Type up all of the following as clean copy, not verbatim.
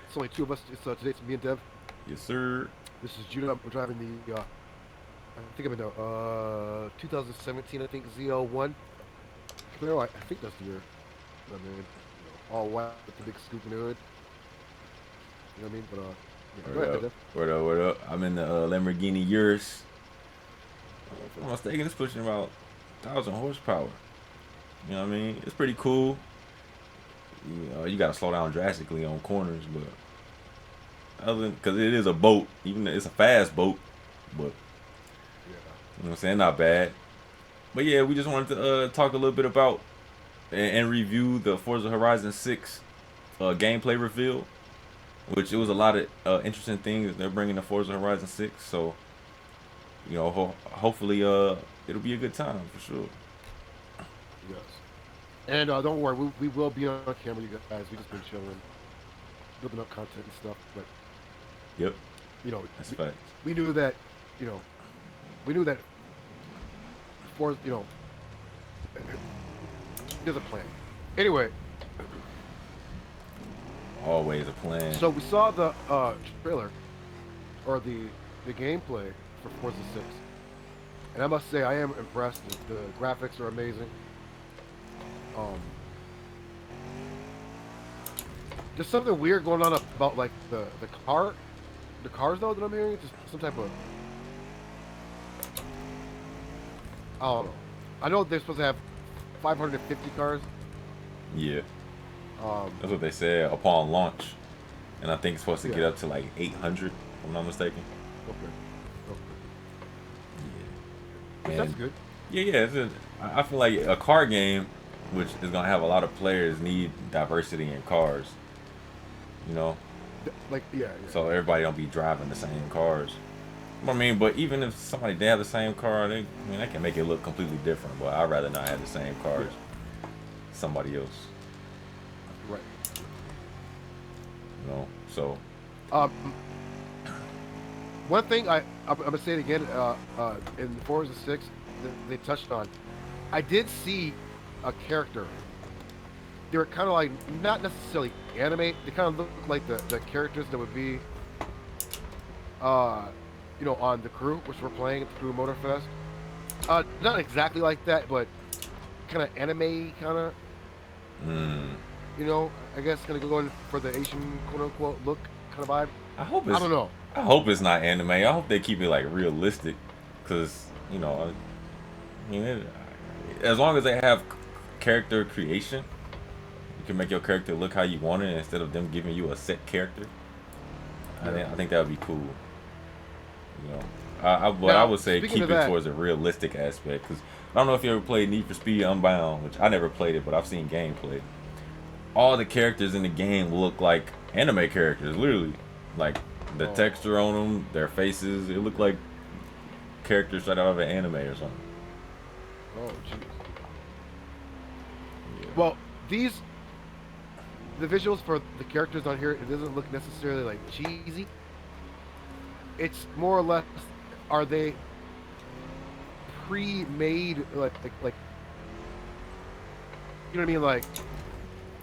It's only two of us. Today it's me and Dev. Yes, sir. This is June. We're driving the. I think I'm in the 2017. I think ZL1. I think that's the year. I mean, all white with the big scoop in the hood. You know what I mean? But yeah. Go What ahead, up? Dev. What up? What up? I'm in the Lamborghini Urus. If I'm not mistaken, it's pushing about 1,000 horsepower. You know what I mean? It's pretty cool. You gotta slow down drastically on corners, but other than because it is a boat, even though it's a fast boat, but Yeah. you know what I'm saying, not bad. But yeah, we just wanted to talk a little bit about and review the Forza Horizon 6 gameplay reveal, which it was a lot of interesting things they're bringing to Forza Horizon 6. So hopefully it'll be a good time for sure. Yes. And don't worry, we will be on camera, you guys. We just been chilling, building up content and stuff. But Yep, you know, that's we, facts. we knew that. You know, we knew that. For there's a plan. Anyway, Always a plan. so we saw the trailer or the gameplay for Forza 6, and I must say I am impressed. The graphics are amazing. Um, there's something weird going on about like the cars though that I'm hearing. Just some type of I don't know. I know they're supposed to have 550 cars. Yeah, Um, that's what they said upon launch, and I think it's supposed to yeah. get up to like 800. If I'm not mistaken. Okay. Okay. Yeah, Which that's and good. yeah. I feel like a car game, which is gonna have a lot of players, need diversity in cars. You know, Like yeah, so everybody don't be driving the same cars. I mean, but even if somebody they have the same car, they can make it look completely different. But I'd rather not have the same car yeah. as somebody else. Right. So Um, one thing I'm gonna say it again. In Forza 6, they touched on. I did see a character. They were kind of like not necessarily anime. They kind of look like the characters that would be, uh, on the crew, which we're playing through Motorfest. Not exactly like that, but kind of anime, kind of. mm, I guess gonna go in for the Asian quote unquote look kind of vibe. I hope I it's don't know. I hope it's not anime. I hope they keep it like realistic, cause I mean, as long as they have character creation, you can make your character look how you want it instead of them giving you a set character. Yeah. I think that would be cool. You know, but I Now, would say speaking of keep it that, towards a realistic aspect because I don't know if you ever played Need for Speed Unbound, which I never played it, but I've seen gameplay. All the characters in the game look like anime characters, literally. Like the oh, texture on them, their faces, it looked like characters straight out of an anime or something. oh, jeez. Yeah. Well, the visuals for the characters on here, it doesn't look necessarily like cheesy. It's more or less, are they pre-made, like you know what I mean? Like,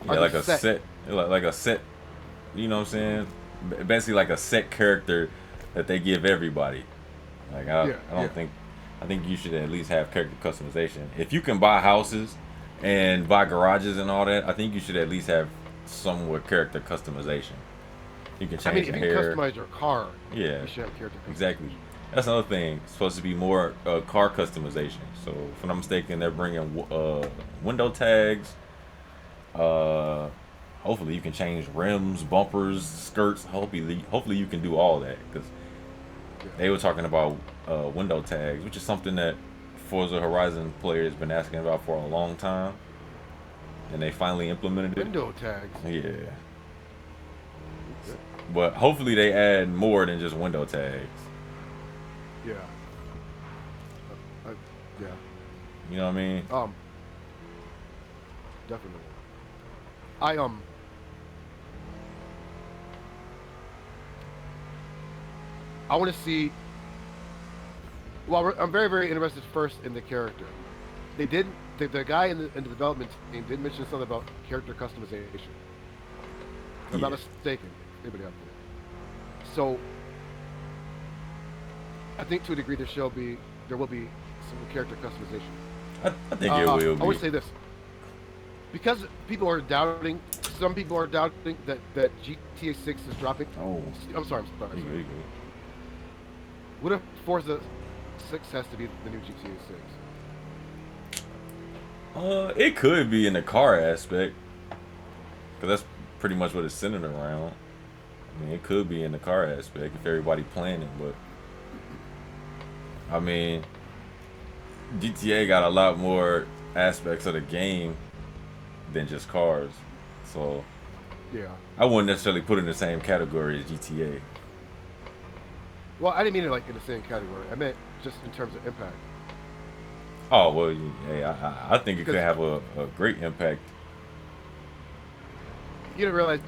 are Yeah, they like a set? set, like a set. You know what I'm saying? Basically, like a set character that they give everybody. Like Yeah, I yeah, don't think, I think you should at least have character customization. If you can buy houses and buy garages and all that, I think you should at least have some with character customization. You can I mean, change if the you can hair. customize your car, Yeah, you should have character exactly. customization. That's another thing. It's supposed to be more car customization. So, if I'm not mistaken, they're bringing window tags. Uh, Hopefully, you can change rims, bumpers, skirts. Hopefully you can do all that because Yeah. they were talking about window tags, which is something that Forza Horizon players been asking about for a long time, and they finally implemented it. Window tags. Yeah, Okay. but hopefully they add more than just window tags. Yeah. Yeah. You know what I mean? Um. Definitely. I I want to see. Well, I'm very, very interested first in the character. They did. The guy in the development team did mention something about character customization. If I'm not Yeah. mistaken. anybody out there. So I think to a degree there will be some character customization. I think it will be. I would say this because people are doubting. Some people are doubting that GTA 6 is dropping. Oh, I'm sorry. you go. What if Forza 6 has to be the new GTA 6? It could be in the car aspect, because that's pretty much what it's centered around. I mean, it could be in the car aspect if everybody playing it, but I mean, GTA got a lot more aspects of the game than just cars, so Yeah. I wouldn't necessarily put it in the same category as GTA. Well, I didn't mean it like in the same category. I meant just in terms of impact. Oh well, I think it could Because have a great impact. you didn't realize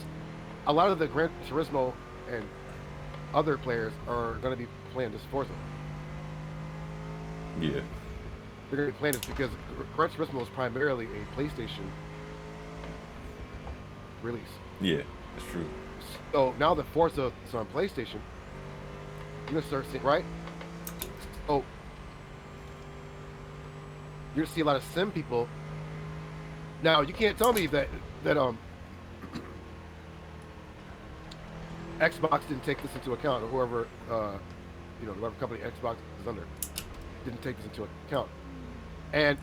a lot of the Gran Turismo and other players are going to be playing this Forza. Yeah, They're going to be playing this because Gran Turismo is primarily a PlayStation release. yeah, that's true. So now that Forza is on PlayStation, you're going to start seeing, right? Oh, you're going to see a lot of sim people. Now, you can't tell me that Xbox didn't take this into account, or whoever, whatever company Xbox is under, didn't take this into account. And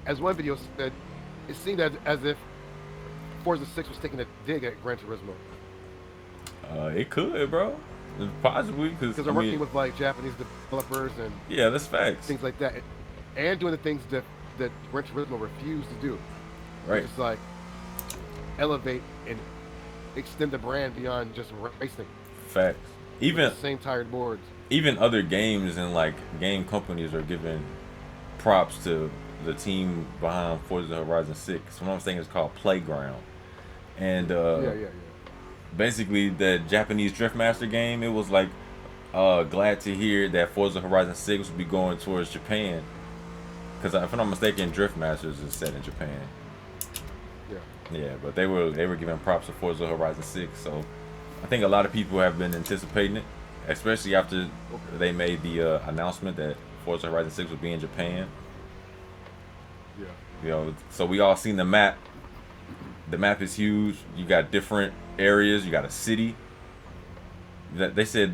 as one video said, it seemed as if Forza 6 was taking a dig at Gran Turismo. It could, bro. Possibly, because they're working with like Japanese developers and yeah, that's facts. things like that, and doing the things that Gran Turismo refused to do. Right. Just like elevate and extend the brand beyond just racing. Facts. Even the same tired boards. Even other games and like game companies are giving props to the team behind Forza Horizon 6. What I'm saying is called Playground, and Yeah. basically the Japanese Driftmaster game. It was like glad to hear that Forza Horizon 6 will be going towards Japan, because if I'm not mistaken, Driftmasters is set in Japan. Yeah, but they were giving props to Forza Horizon 6, so I think a lot of people have been anticipating it, especially after they made the announcement that Forza Horizon 6 would be in Japan. Yeah. You know, so we all seen the map. The map is huge. You got different areas. You got a city. They said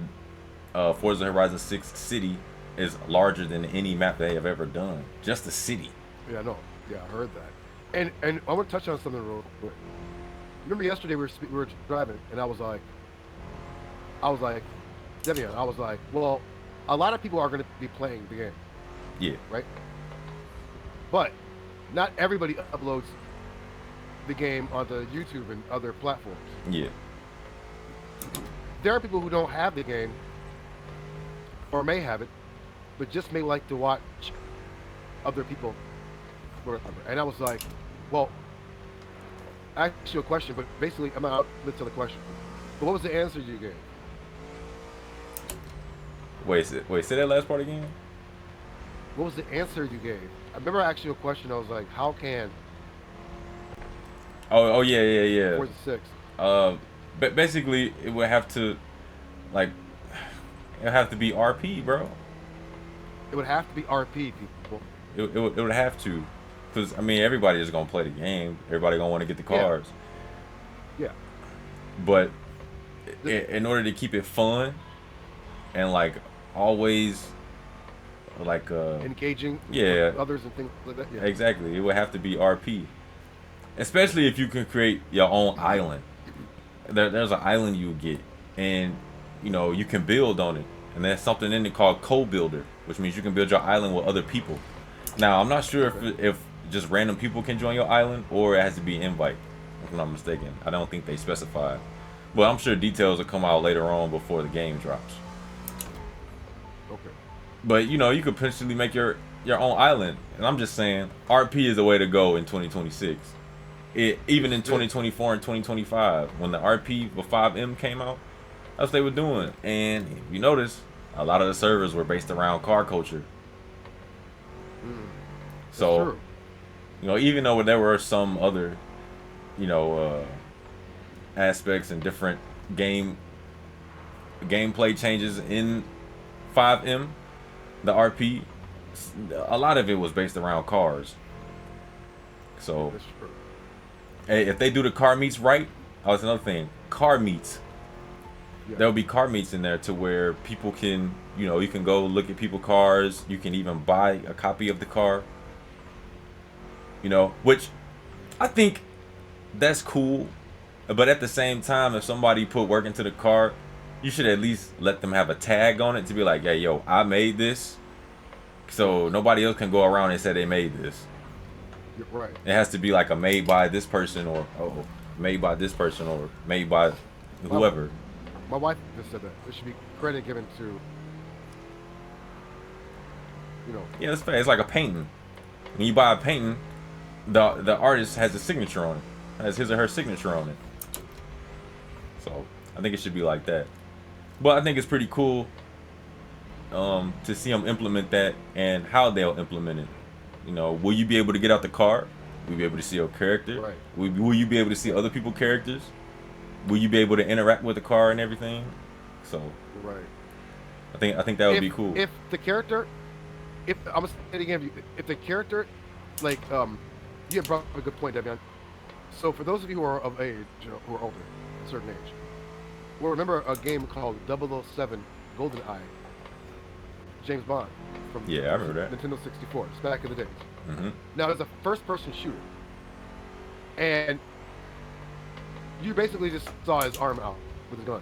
Forza Horizon 6 city is larger than any map they have ever done. Just the city. Yeah, I know. Yeah, I heard that. And I want to touch on something real quick. Remember yesterday we were driving, and I was like, Devian, I was like, well, a lot of people are going to be playing the game. Yeah. Right? But not everybody uploads the game onto YouTube and other platforms. Yeah. There are people who don't have the game, or may have it, but just may like to watch other people. And I was like, well, I asked you a question, but basically I'm not to the question. But what was the answer you gave? Wait, say that last part again. What was the answer you gave? I remember I asked you a question. I was like, how can Oh yeah. Forza 6? But basically it would have to, like, it would have to be RP, bro. It would have to be RP, people. It would have to, because I mean everybody is gonna play the game. Everybody gonna want to get the cars. Yeah. But in order to keep it fun and like always like engaging with others and things like that. Yeah. Exactly. It would have to be RP. Especially if you can create your own island. There's an island you get, and you can build on it. And there's something in it called co-builder, which means you can build your island with other people. Now, I'm not sure if just random people can join your island, or it has to be an invite, if I'm not mistaken. I don't think they specify. But I'm sure details will come out later on before the game drops. Okay. But you could potentially make your own island. And I'm just saying, RP is the way to go in 2026. Even in 2024 and 2025, when the RP with 5M came out, that's what they were doing. And if you notice, a lot of the servers were based around car culture. So, even though there were some other, aspects and different gameplay changes in 5M, the RP, a lot of it was based around cars. So That's true. hey, if they do the car meets right, oh, that's another thing. Car meets. Yeah. There'll be car meets in there to where people can, you can go look at people's cars. You can even buy a copy of the car. Which I think that's cool. But at the same time, if somebody put work into the car, you should at least let them have a tag on it to be like, hey, yo, I made this. So nobody else can go around and say they made this. You're right. It has to be like a made by this person or made by this person or made by whoever. My wife just said that. There should be credit given to, Yeah, that's fair. It's like a painting. When you buy a painting, the artist has a signature on it. Has his or her signature on it. So I think it should be like that. But I think it's pretty cool to see them implement that and how they'll implement it. Will you be able to get out the car? Will you be able to see your character? Right. Will you be able to see other people's characters? Will you be able to interact with the car and everything? So right. I think that would be cool. If the character, if I'm gonna say it again, if the character, like you have brought up a good point, Devian. So for those of you who are of age, who are older, a certain age, will remember a game called 007 GoldenEye. James Bond from I remember that. Nintendo 64. It's back in the days. Mm-hmm. Now it's a first-person shooter, and you basically just saw his arm out with a gun.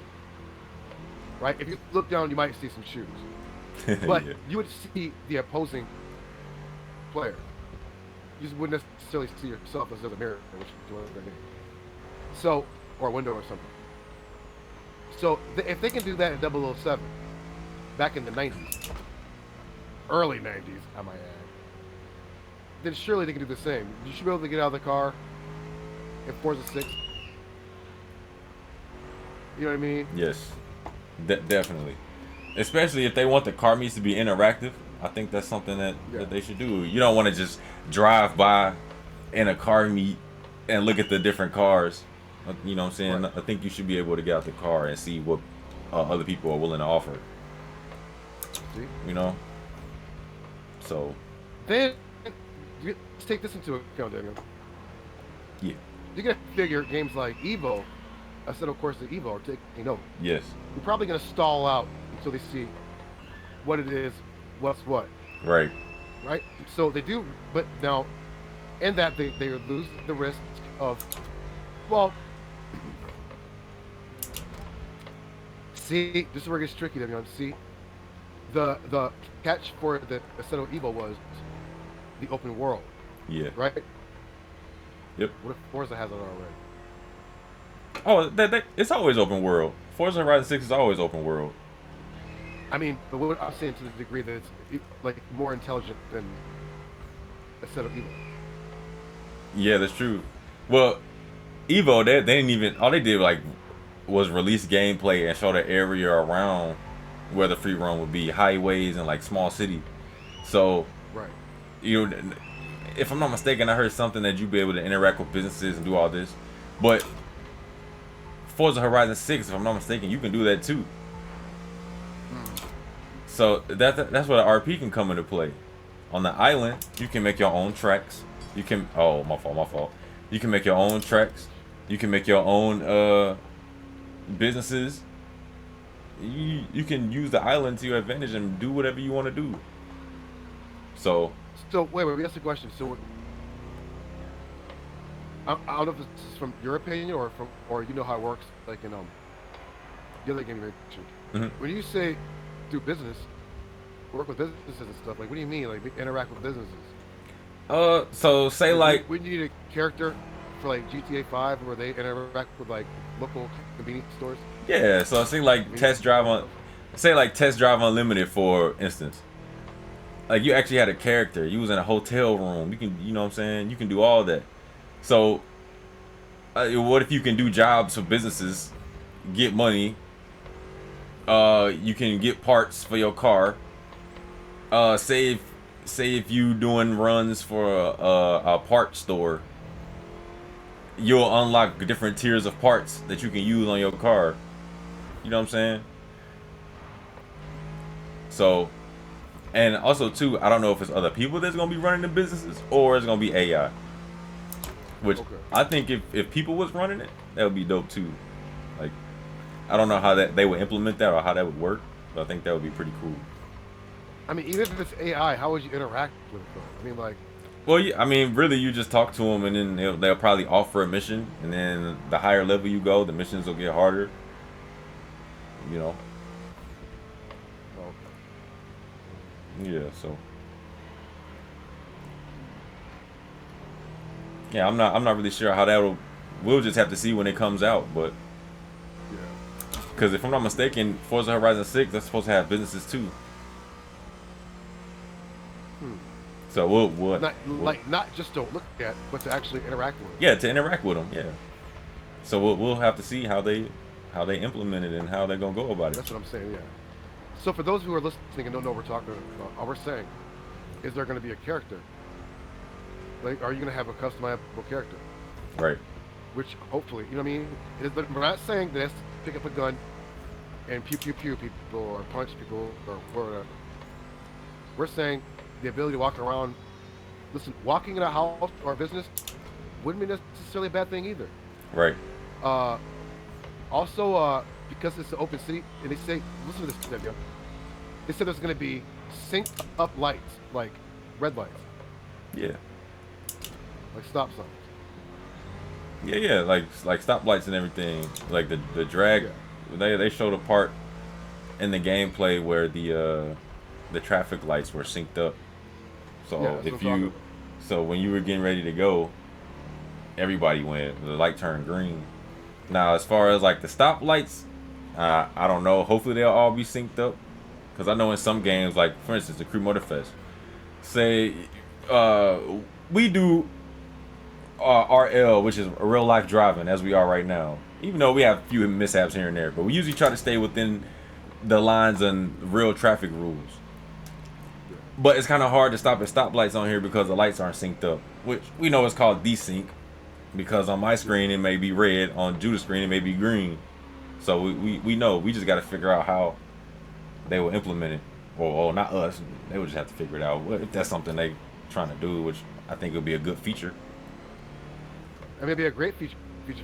Right? If you look down, you might see some shoes, but you would see the opposing player. You just wouldn't necessarily see yourself as a mirror, which is doing their game. So, or a window or something. So if they can do that in 007, back in the 90s, early 90s, I might add, then surely they can do the same. You should be able to get out of the car in Forza 6. You know what I mean? Yes, definitely. Especially if they want the car meets to be interactive. I think that's something that they should do. You don't want to just drive by in a car meet and look at the different cars. You know what I'm saying? Right. I think you should be able to get out the car and see what other people are willing to offer. See? So then let's take this into account, Daniel. Yeah. You gotta figure games like Evo, instead of course the Evo, are taking over. Yes. You're probably gonna stall out until they see what it is, what's what. Right. Right? So they do, but now, in that they lose the risk of, well, see, this is where it gets tricky, everyone. See, the catch for the Assetto Evo was the open world. Yeah. Right? Yep. What if Forza has it already? Oh, it's always open world. Forza Horizon 6 is always open world. I mean, but what I'm saying to the degree that it's like more intelligent than Assetto Evo. Yeah, that's true. Well, Evo, they didn't even, all they did was release gameplay and show the area around where the free run would be, highways and like small city. So, right. If I'm not mistaken, I heard something that you'd be able to interact with businesses and do all this. But Forza Horizon 6, if I'm not mistaken, you can do that too. So that's where the RP can come into play. On the island, you can make your own tracks. You can, oh, my fault. You can make your own tracks. You can make your own businesses. You can use the island to your advantage and do whatever you want to do. So wait, we asked a question. So I don't know if it's from your opinion or you know how it works, like in the other game you mentioned. Mm-hmm. When you say do business, work with businesses and stuff, like what do you mean? Like interact with businesses? So say like we need a character for like GTA 5 where they interact with like local convenience stores. Yeah, so say like Test Drive Unlimited, for instance. Like you actually had a character. You was in a hotel room. You can, you know what I'm saying? You can do all that. So what if you can do jobs for businesses, get money? You can get parts for your car. Say if you doing runs for a part store, you'll unlock different tiers of parts that you can use on your car. You know what I'm saying? So, and also too, I don't know if it's other people that's gonna be running the businesses or it's gonna be AI. Which Okay. I think if people was running it, that would be dope too. Like, I don't know how that they would implement that or how that would work, but I think that would be pretty cool. I mean, even if it's AI, how would you interact with it though? I mean, like, Well, yeah, I mean, really, you just talk to them, and then they'll probably offer a mission, and then the higher level you go, the missions will get harder. You know, oh, yeah. So, yeah, I'm not really sure how that'll. We'll just have to see when it comes out, but yeah. because if I'm not mistaken, Forza Horizon 6 that's supposed to have businesses too. Hmm. So we'll Not just to look at, but to actually interact with it. yeah, to interact with them, yeah. So we'll have to see how they implement it and how they're gonna go about it. That's what I'm saying. Yeah. So for those who are listening and don't know what we're talking about, all we're saying is there going to be a character. Like, are you going to have a customizable character? Right. Which hopefully, you know what I mean? We're not saying that it's pick up a gun and pew pew pew people or punch people or whatever. We're saying the ability to walk around. Listen, walking in a house or a business wouldn't be necessarily a bad thing either. Right. Uh, because it's an open city, and they say, listen to this, Daniel. They said there's going to be synced up lights, like red lights, Yeah. like stop signs. Yeah. Like stoplights and everything. Like the drag. Yeah. They showed a part in the gameplay where the traffic lights were synced up. So Yeah, that's what if I'm talking you, about. so when you were getting ready to go, everybody went. The light turned green. Now, as far as like the stoplights, I don't know. Hopefully they'll all be synced up. Because I know in some games, like for instance, the Crew Motorfest, say uh, we do RL, which is a real life driving, as we are right now. Even though we have a few mishaps here and there, but we usually try to stay within the lines and real traffic rules. Yeah. But it's kind of hard to stop at stoplights on here because the lights aren't synced up, which we know is called desync. Because on my screen it may be red, on Judah's screen it may be green. So we know, we just got to figure out how they will implement it. Or not us, they would just have to figure it out. If that's something they trying to do, which I think would be a good feature. I mean, it'd be a great feature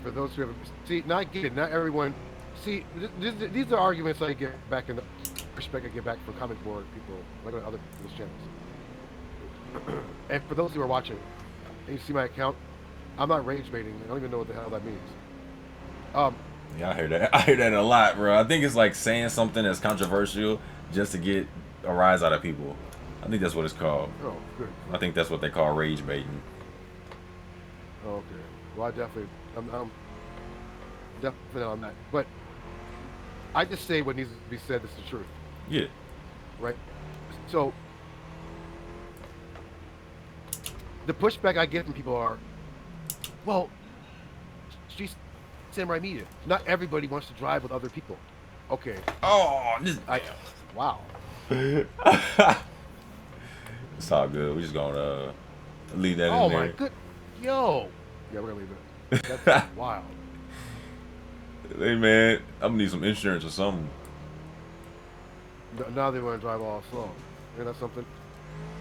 for those who have. See, not get it, not everyone. See, these are arguments I get back in the respect I get back from comic board people, like on other people's channels. And for those who are watching, and you see my account, I'm not rage baiting. I don't even know what the hell that means. Yeah, I hear that. I hear that a lot, bro. I think it's like saying something that's controversial just to get a rise out of people. I think that's what it's called. Oh, good. I think that's what they call rage baiting. Okay. Well, I'm definitely on that. But I just say what needs to be said. This is the truth, Yeah. right? So the pushback I get from people are, well, Street Samurai Media. Not everybody wants to drive with other people. Okay. Oh, Wow. it's all good. We just gonna leave that Oh in my there. good. Yo. Yeah, we're gonna leave it. That's wild. Hey man, I'm gonna need some insurance or something. Now they want to drive all slow. Ain't that something?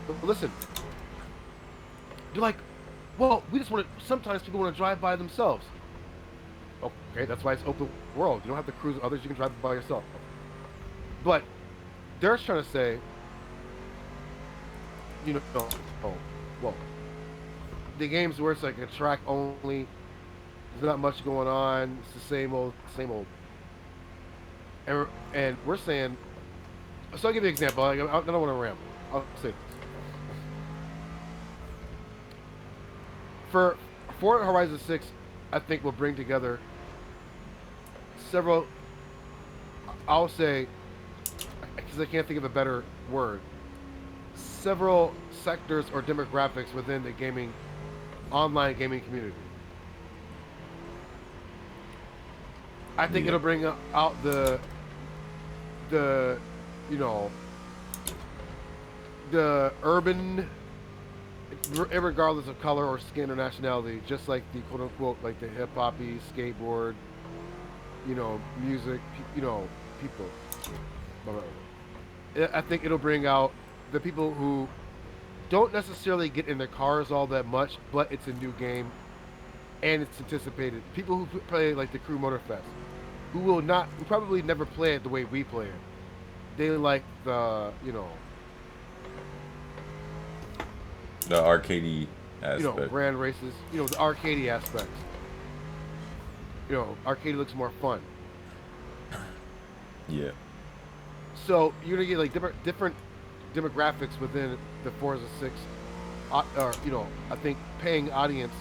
But listen. You're like, well, we just want to. Sometimes people want to drive by themselves. Okay, that's why it's open world. You don't have to cruise with others. You can drive by yourself. But they're trying to say, you know, oh, well, the games where it's like a track only. There's not much going on. It's the same old, same old. And we're saying. So I'll give you an example. I don't want to ramble. I'll say this. For Horizon 6, I think will bring together several, I'll say, because I can't think of a better word, several sectors or demographics within the online gaming community. I think it'll bring out the you know, the urban, regardless of color or skin or nationality, just like the quote unquote, like the hip hoppy skateboard, music, people. I think it'll bring out the people who don't necessarily get in their cars all that much, but it's a new game and it's anticipated. People who play like the Crew Motorfest, who probably never play it the way we play it. They like the arcadey aspect. brand races, the arcadey aspects. Arcade looks more fun. Yeah. So you're gonna get like different demographics within the Forza 6, or I think paying audience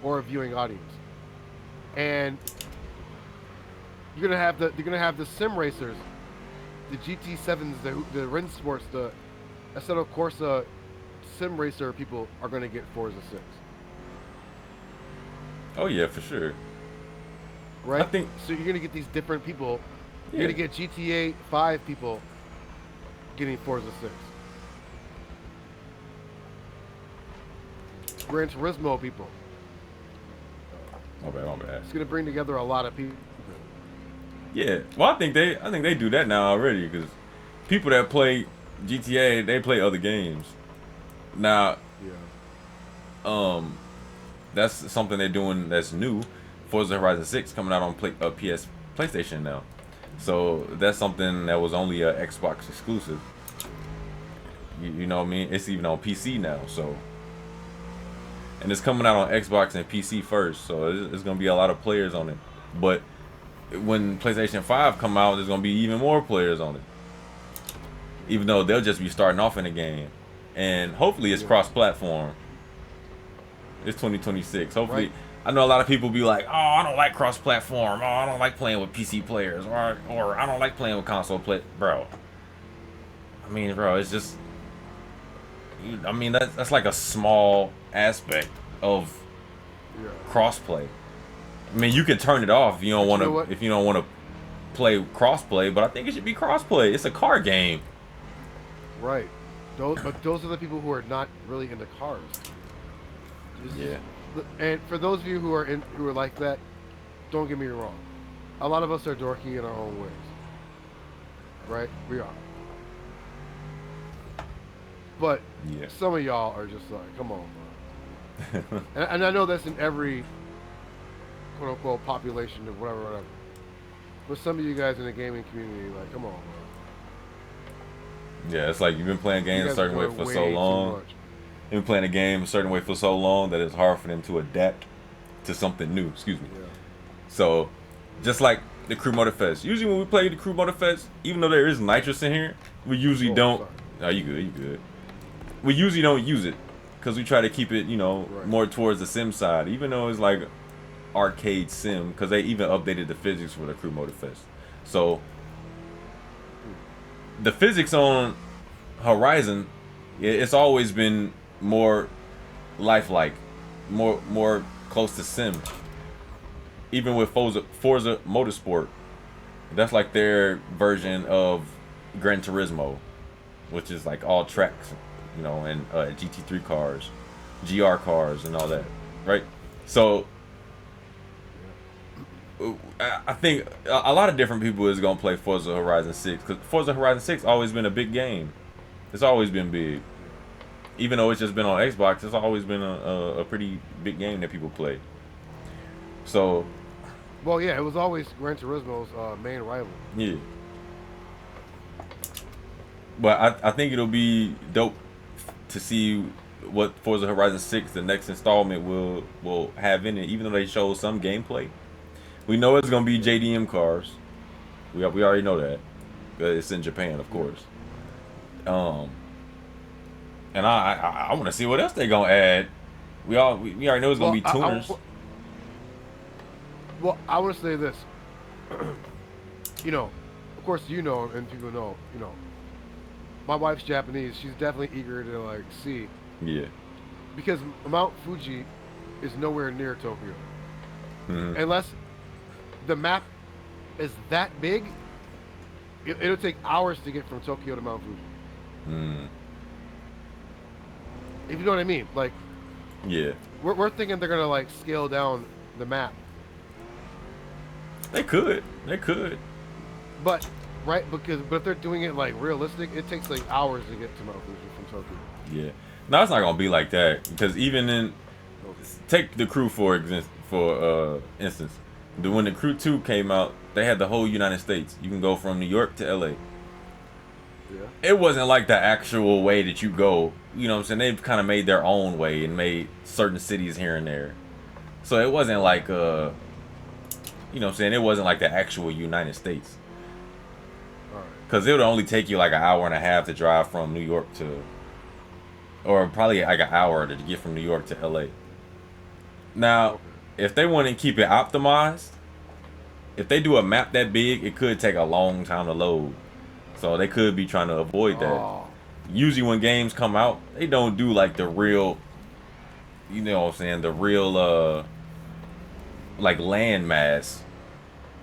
or a viewing audience, and you're gonna have the sim racers, the GT7s, the Ren Sports, the Assetto Corsa sim racer people are gonna get Forza 6. Oh yeah, for sure. Right? I think so. You're gonna get these different people. Yeah. You're gonna get GTA 5 people getting Forza 6. Gran Turismo people. My bad. It's gonna bring together a lot of people. Yeah. Well, I think they do that now already, because people that play GTA, they play other games. Now, Yeah. that's something they're doing that's new. Forza Horizon 6 coming out on PlayStation now. So that's something that was only a Xbox exclusive. You know what I mean? It's even on PC now. So, and it's coming out on Xbox and PC first. So it's gonna be a lot of players on it. But when PlayStation 5 come out, there's gonna be even more players on it. Even though they'll just be starting off in the game, and hopefully it's cross-platform. It's 2026. Hopefully. Right. I know a lot of people be like, oh, I don't like cross-platform. Oh, I don't like playing with PC players. Or I don't like playing with console play. Bro. I mean, bro, it's just... I mean, that's like a small aspect of cross-play. I mean, you can turn it off if you don't want to... If you don't want to play cross-play, but I think it should be cross-play. It's a car game. Right. But those are the people who are not really into cars. Yeah. And for those of you who are like that, don't get me wrong. A lot of us are dorky in our own ways. Right? We are. But some of y'all are just like, come on, bro. and I know that's in every quote unquote population of whatever. But some of you guys in the gaming community, like, come on, bro. Yeah, it's like you've been playing games a certain way for so long. You've been playing a game a certain way for so long that it's hard for them to adapt to something new. Excuse me. Yeah. So, just like the Crew Motorfest. Usually when we play the Crew Motorfest, even though there is nitrous in here, we usually don't. Sorry. Oh, you good. We usually don't use it because we try to keep it, more towards the sim side. Even though it's like arcade sim, because they even updated the physics for the Crew Motorfest. So, the physics on Horizon, it's always been more lifelike, more close to sim. Even with Forza Motorsport, that's like their version of Gran Turismo, which is like all tracks, and GT3 cars, GR cars, and all that, right? So I think a lot of different people is gonna play Forza Horizon 6, because Forza Horizon 6 always been a big game. It's always been big. Even though it's just been on Xbox, it's always been a pretty big game that people play. So, well, yeah, it was always Gran Turismo's main rival. Yeah. But I think it'll be dope to see what Forza Horizon 6, the next installment, will have in it. Even though they show some gameplay, we know it's gonna be JDM cars. We already know that. It's in Japan, of course. And I want to see what else they gonna add. We already know it's gonna be tuners. I want to say this. Of course, and people know. My wife's Japanese. She's definitely eager to see. Yeah. Because Mount Fuji is nowhere near Tokyo. Mm-hmm. Unless the map is that big, it'll take hours to get from Tokyo to Mount Fuji. Mm. If you know what I mean, yeah, we're thinking they're gonna scale down the map. They could. They could. But but if they're doing it like realistic, it takes like hours to get to Mount Fuji from Tokyo. Yeah. No, it's not gonna be like that because even in take the Crew for instance, when the Crew 2 came out, they had the whole United States. You can go from New York to LA. Yeah. It wasn't like the actual way that you go. You know what I'm saying? They've kind of made their own way and made certain cities here and there. So it wasn't like you know what I'm saying? It wasn't like the actual United States. All right. Because it would only take you like an hour and a half to drive from New York to, or probably like an hour to get from New York to LA. Now, Okay. if they want to keep it optimized, if they do a map that big, it could take a long time to load. So they could be trying to avoid that. Oh. Usually when games come out, they don't do like the real, you know what I'm saying, the real like land mass.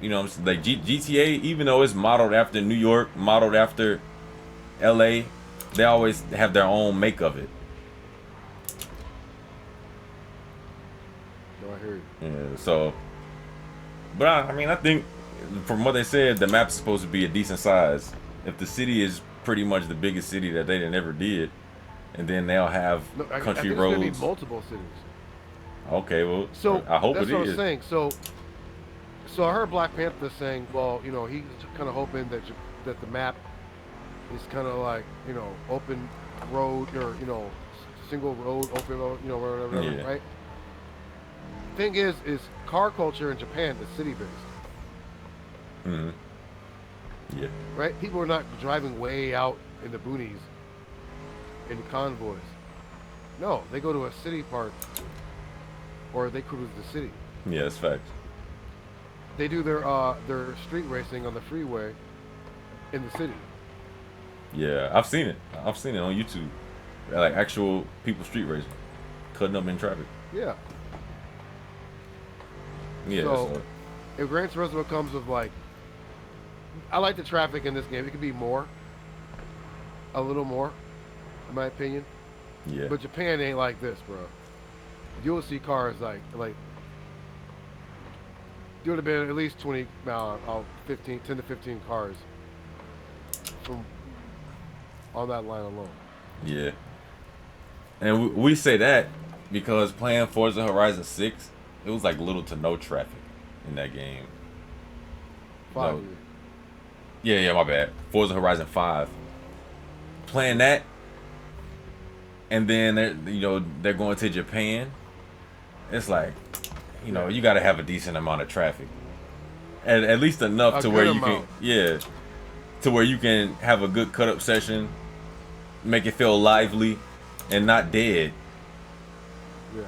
You know what I'm saying? Like GTA, even though it's modeled after New York, modeled after LA, they always have their own make of it. No, I hear you. Yeah, so, but I mean, I think from what they said, the map's supposed to be a decent size. If the city is pretty much the biggest city that they ever did, and then they'll have I country think roads. It's gonna be multiple cities. Okay, well, So I hope that's it what is. I'm saying. So I heard Black Panther saying, well, you know, he's kind of hoping that the map is kind of like, you know, open road or, you know, single road, open road, you know, whatever, Yeah. right? Thing is car culture in Japan is city based, Mm-hmm. Yeah. right? People are not driving way out in the boonies in convoys. No, they go to a city park or they cruise the city. Yeah, that's facts. They do their street racing on the freeway in the city. Yeah, I've seen it. I've seen it on YouTube. Like actual people street racing, cutting up in traffic. Yeah. Yeah. So, if Gran Turismo comes with like, I like the traffic in this game. It could be more, a little more, in my opinion. yeah. But Japan ain't like this, bro. You'll see cars like there would have been at least 10 to 15 cars from on that line alone. Yeah. And we say that because playing Forza Horizon 6, it was like little to no traffic in that game. 5 No. years. Yeah, my bad. Forza Horizon 5. Playing that, and then they're going to Japan. It's like, you know, you got to have a decent amount of traffic, at least enough A to where good you amount. to where you can have a good cut up session, make it feel lively, and not dead. Yeah.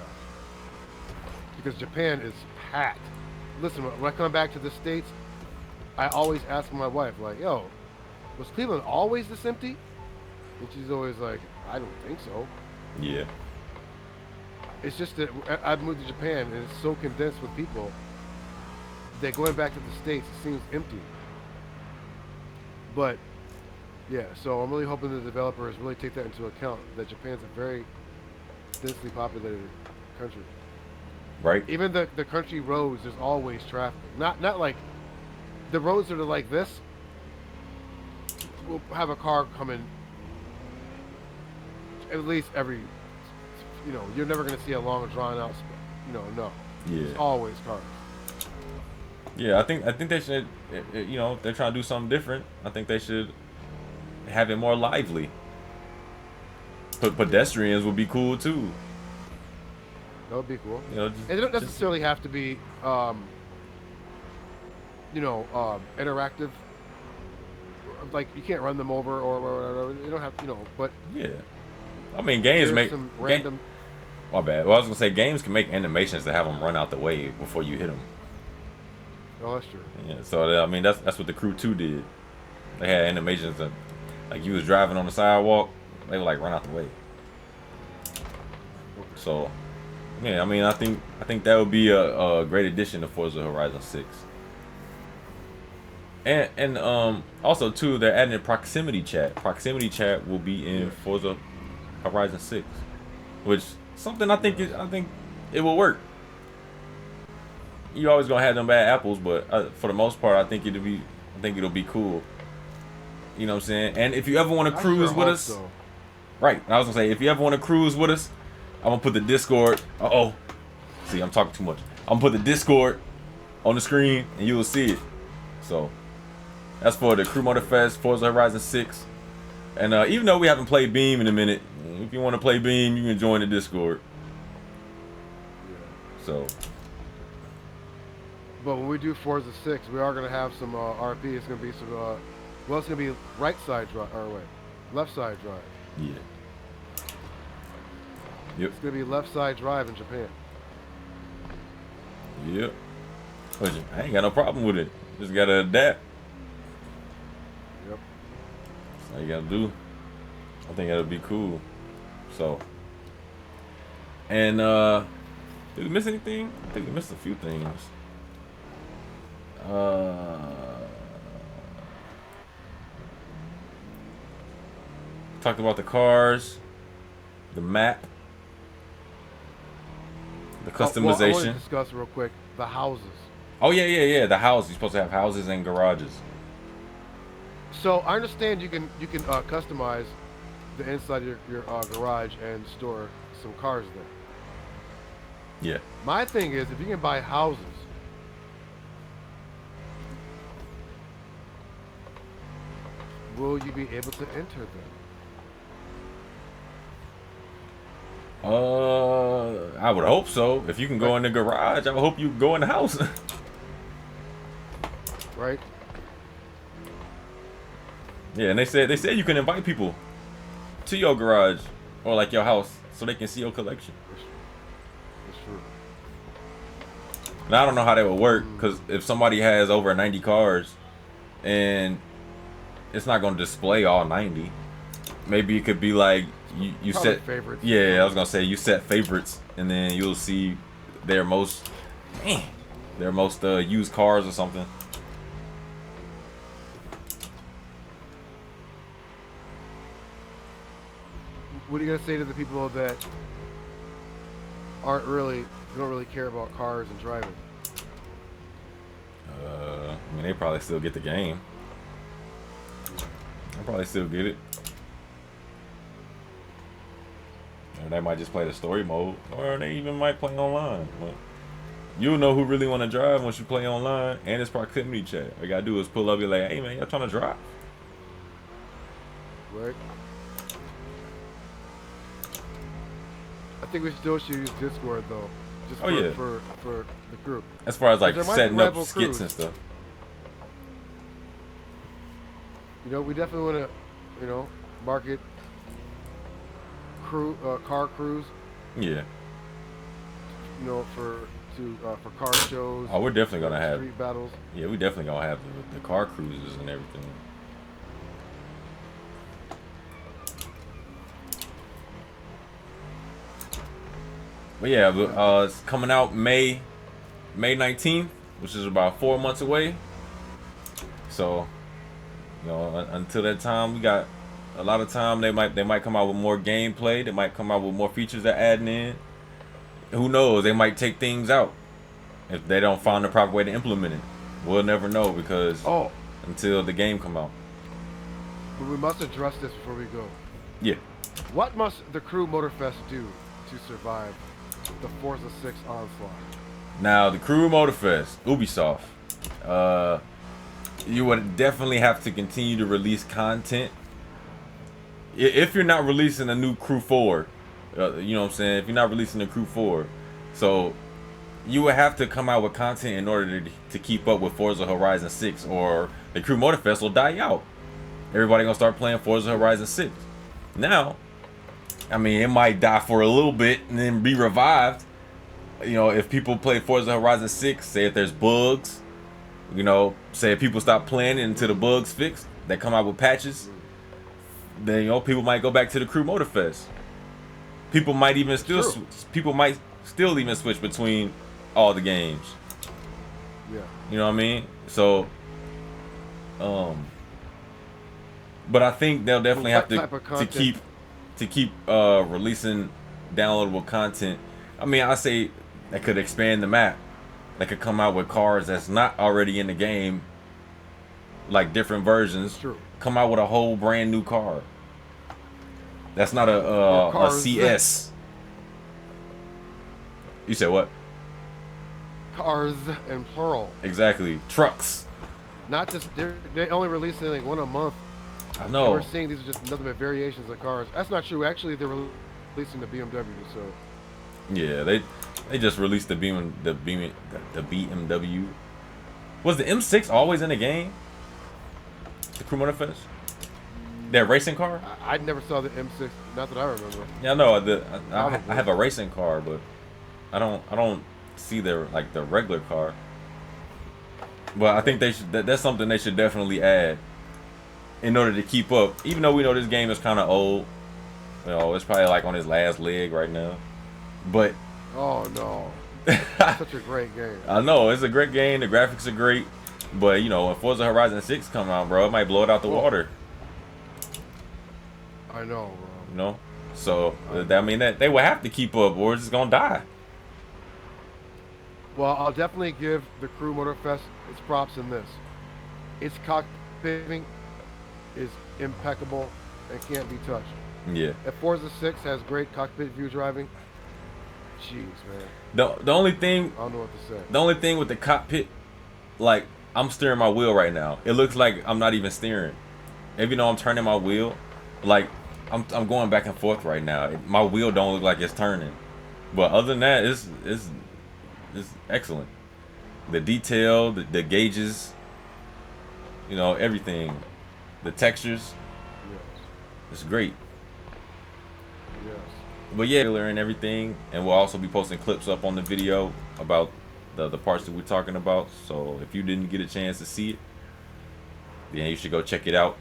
Because Japan is packed. Listen, when I come back to the States, I always ask my wife, like, yo, was Cleveland always this empty? And she's always like, I don't think so. Yeah. It's just that I've moved to Japan and it's so condensed with people that going back to the States, it seems empty. But, yeah, so I'm really hoping the developers really take that into account, that Japan's a very densely populated country. Right. Even the country roads, there's always traffic. Not like the roads that are like this. We'll have a car coming at least every. You know, you're never gonna see a long drawn out. No. Yeah. It's always cars. Yeah, I think they should. You know, if they're trying to do something different, I think they should have it more lively. But pedestrians would be cool too. That would be cool. You know, And they don't necessarily have to be, interactive. Like you can't run them over or whatever. You don't have, but yeah. I mean, games there's make some random. My bad. Well, I was gonna say games can make animations to have them run out the way before you hit them. Oh, that's true. Yeah. So I mean, that's what the Crew 2 did. They had animations that, like you was driving on the sidewalk, they would like run out the way. So, yeah. I mean, I think that would be a great addition to Forza Horizon 6. And also too, they're adding a proximity chat. Proximity chat will be in Forza Horizon 6, which something I think it will work. you always gonna have them bad apples, but for the most part, I think it'll be cool. You know what I'm saying? And if you ever want to cruise with us, so. right? I was gonna say, if you ever want to cruise with us, I'm gonna put the Discord. See, I'm talking too much. I'm gonna put the Discord on the screen, and you will see it. So that's for the Crew Motorfest, Forza Horizon 6. And even though we haven't played Beam in a minute, if you want to play Beam, you can join the Discord. Yeah. So. But when we do Forza 6, we are going to have some RP. It's going to be some, well, it's going to be right side drive, or wait, left side drive. Yeah. Yep. It's going to be left side drive in Japan. Yep. I ain't got no problem with it. Just got to adapt. Yep. That's all you got to do. I think that'll be cool. So. And, did we miss anything? I think we missed a few things. Talked about the cars, the map, the customization. Well, I want to discuss real quick the houses. Oh yeah. The houses. You're supposed to have houses and garages. So I understand you can customize the inside of your garage and store some cars there. Yeah. My thing is, if you can buy houses, will you be able to enter them? I would hope so. If you can go in the garage, I would hope you can go in the house. Right. Yeah, and they said you can invite people to your garage or like your house so they can see your collection. That's true. Now I don't know how that would work, because if somebody has over 90 cars and it's not going to display all 90, maybe it could be like you set favorites. Yeah, I was gonna say you set favorites, and then you'll see their most used cars or something. What are you gonna say to the people that don't really care about cars and driving? I mean, they probably still get the game. They probably still get it. Or they might just play the story mode, or they even might play online. But you'll know who really want to drive once you play online, and it's proximity chat. All you gotta do is pull up, be like, "Hey man, y'all trying to drive?" Right. I think we still should use Discord though, just for the group. As far as like setting up skits crews and stuff. You know, we definitely want to, market car crews. Yeah. For car shows. Oh, we're definitely gonna have street battles. Yeah, we definitely gonna have the car cruises and everything. But yeah, it's coming out May 19th, which is about 4 months away. So, until that time, we got a lot of time. They might come out with more gameplay. They might come out with more features they're adding in. Who knows? They might take things out if they don't find the proper way to implement it. We'll never know, because until the game come out. But we must address this before we go. Yeah. What must the Crew Motorfest do to survive the Forza 6 onslaught? Now, the Crew Motorfest, Ubisoft, you would definitely have to continue to release content. If you're not releasing a new Crew 4, you know what I'm saying? If you're not releasing a Crew 4, so you would have to come out with content in order to keep up with Forza Horizon 6, or the Crew Motorfest will die out. Everybody gonna start playing Forza Horizon 6. Now, I mean, it might die for a little bit and then be revived. If people play Forza Horizon 6, say if there's bugs, say if people stop playing it until the bugs fixed, they come out with patches, then people might go back to the Crew Motorfest. People might still even switch between all the games. Yeah. You know what I mean? So, but I think they'll definitely have to keep releasing downloadable content. I mean, I say they could expand the map. they could come out with cars that's not already in the game, like different versions. True. Come out with a whole brand new car. That's not Or a cars. CS. You said what? Cars in plural. Exactly. Trucks. Not just they only release like one a month. I know. We're seeing these are just nothing but variations of cars. That's not true. Actually, they're releasing the BMW. So yeah, they just released the BMW. Was the M6 always in the game? The Crew Motorfest? That racing car? I never saw the M6. Not that I remember. Yeah, no. I have a racing car, but I don't see the regular car. But I think they should. That's something they should definitely add in order to keep up. Even though we know this game is kind of old, you know, it's probably like on his last leg right now. But oh no, it's such a great game. I know it's a great game. The graphics are great, but you know, when Forza Horizon 6 come out, bro, it might blow it out the water. I know, bro. You know, so I mean that they will have to keep up, or it's just gonna die. Well, I'll definitely give the Crew Motorfest its props in this. Its cockpitting is impeccable and can't be touched. Yeah. If Forza 6 has great cockpit view driving, jeez, man. The only thing I don't know what to say. The only thing with the cockpit, like I'm steering my wheel right now. It looks like I'm not even steering. Even though I'm turning my wheel, like I'm going back and forth right now. My wheel don't look like it's turning. But other than that, it's excellent. The detail, the gauges, you know, everything, the textures, Yes. it's great. Yes. But yeah, and everything, and we'll also be posting clips up on the video about the parts that we're talking about. So if you didn't get a chance to see it, then you should go check it out.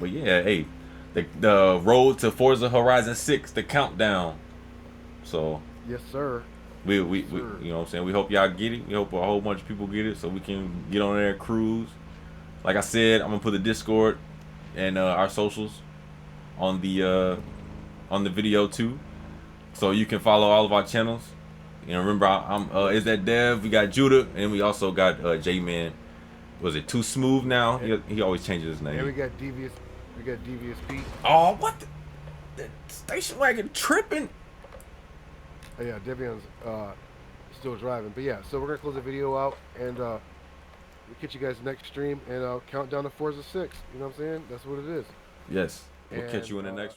But yeah, hey, the road to Forza Horizon 6, the countdown. So Yes, sir. we you know what I'm saying, we hope y'all get it. We hope a whole bunch of people get it so we can get on there and cruise. Like I said, I'm gonna put the Discord and our socials on the video too, so you can follow all of our channels. You know, remember I'm is that Dev? We got Judah, and we also got J-Man. Was it Too Smooth now? He always changes his name. And we got Devious Pete. Oh, what? The station wagon tripping. Oh, yeah, Devion's still driving. But yeah, so we're gonna close the video out, and we'll catch you guys next stream, and count down to Forza 6. You know what I'm saying? That's what it is. Yes. We'll And, catch you in the next